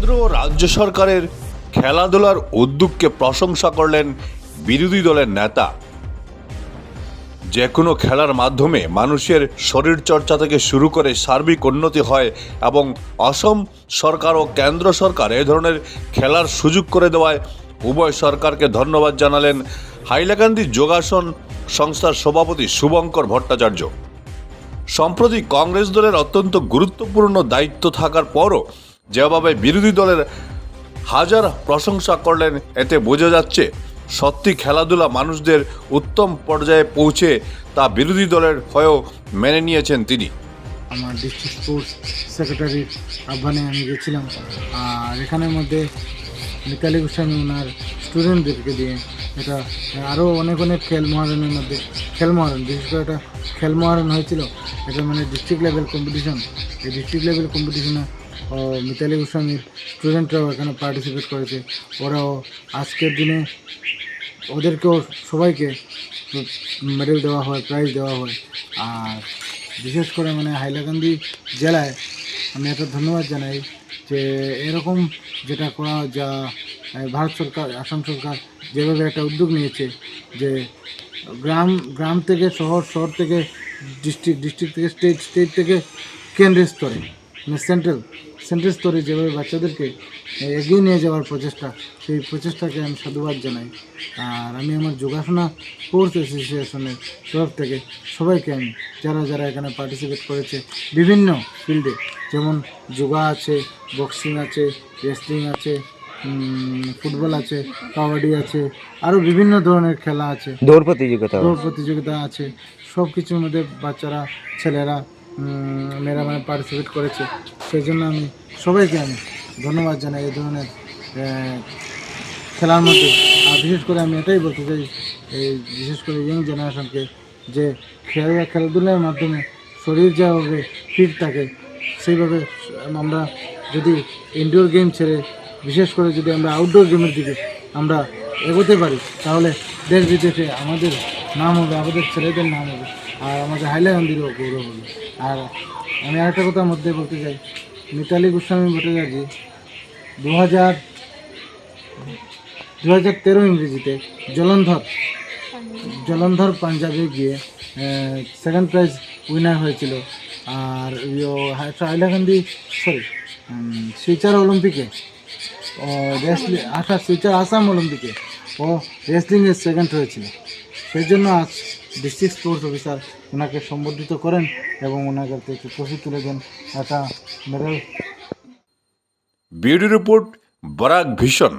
কেন্দ্র ও রাজ্য সরকারের খেলাধুলার উদ্যোগকে প্রশংসা করলেন বিরোধী দলের নেতা। যে কোনো খেলার মাধ্যমে মানুষের শরীরচর্চা থেকে শুরু করে সার্বিক উন্নতি হয় এবং অসম সরকার ও কেন্দ্র সরকার এ ধরনের খেলার সুযোগ করে দেওয়ায় উভয় সরকারকে ধন্যবাদ জানালেন হাইলাকান্দি যোগাসন সংস্থার সভাপতি শুভঙ্কর ভট্টাচার্য। সম্প্রতি কংগ্রেস দলের অত্যন্ত গুরুত্বপূর্ণ দায়িত্ব থাকার পরও যেভাবে বিরোধী দলের হাজার প্রশংসা করলেন, এতে বোঝা যাচ্ছে সত্যি খেলাধুলা মানুষদের উত্তম পর্যায়ে পৌঁছে তা বিরোধী দলের হয়েও মেনে নিয়েছেন তিনি। আমার ডিস্ট্রিক্ট স্পোর্টস সেক্রেটারির আহ্বানে আমি গেছিলাম, আর এখানের মধ্যে মিতালি গোস্বামী ওনার স্টুডেন্টদেরকে দিয়ে এটা আরও অনেক খেল মহারণের মধ্যে বিশেষ করে এটা খেল মহারণ হয়েছিল। এটা মানে ডিস্ট্রিক্ট লেভেল কম্পিটিশন। এই ডিস্ট্রিক্ট লেভেল কম্পিটিশনে মিতালি গোস্বামীর স্টুডেন্টরাও এখানে পার্টিসিপেট করেছে। ওরাও আজকের দিনে ওদেরকেও সবাইকে মেডেল দেওয়া হয়, প্রাইজ দেওয়া হয়। আর বিশেষ করে মানে হাইলাকান্দি জেলায় আমি একটা ধন্যবাদ জানাই যে এরকম যেটা করা যা ভারত সরকার, আসাম সরকার যেভাবে একটা উদ্যোগ নিয়েছে যে গ্রাম থেকে শহর থেকে ডিস্ট্রিক্ট থেকে স্টেট থেকে কেন্দ্রীয় স্তরে মানে সেন্ট্রাল স্তরে যেভাবে বাচ্চাদেরকে এগিয়ে নিয়ে যাওয়ার প্রচেষ্টা, সেই প্রচেষ্টাকে আমি সাধুবাদ জানাই। আর আমি আমার যোগাসনা স্পোর্টস অ্যাসোসিয়েশনের তরফ থেকে সবাইকে আমি যারা এখানে পার্টিসিপেট করেছে বিভিন্ন ফিল্ডে, যেমন যোগা আছে, বক্সিং আছে, রেসলিং আছে, ফুটবল আছে, কাবাডি আছে, আরও বিভিন্ন ধরনের খেলা আছে, দৌড় প্রতিযোগিতা আছে, সব কিছুর মধ্যে বাচ্চারা, ছেলেরা, মেয়েরা মানে পার্টিসিপেট করেছে। সেই জন্য আমি সবাইকে আমি ধন্যবাদ জানাই এই ধরনের খেলার মধ্যে। আর বিশেষ করে আমি এটাই বলতে চাই এই বিশেষ করে ইয়ং জেনারেশনকে যে খেলাধুলার মাধ্যমে শরীর যেভাবে ফিট থাকে সেইভাবে আমরা যদি ইনডোর গেম ছেড়ে বিশেষ করে যদি আমরা আউটডোর গেমের দিকে আমরা এগোতে পারি তাহলে দেশ বিদেশে আমাদের নাম হবে, আমাদের ছেলেদের নাম হবে, আর আমাদের হাইলাকান্দিরও গৌরব হবে। আর আমি আরেকটা কথার মধ্যে বলতে চাই, মিতালি গোস্বামী ভট্টাচার্য 2013 ইংরেজিতে জলন্ধর পাঞ্জাবে গিয়ে সেকেন্ড প্রাইজ উইনার হয়েছিল। আর হাইলাকান্দি শিলচর অলিম্পিকে শিলচর আসাম অলিম্পিকে ও রেসলিংয়ে সেকেন্ড হয়েছিল। সেই জন্য আজ ডিস্ট্রিক্ট স্পোর্টস অফিসার ওনাকে সম্বর্ধিত করেন এবং ওনার কাছে ট্রফি তুলে দেন, একটা medal. Bureau report, Barak vision.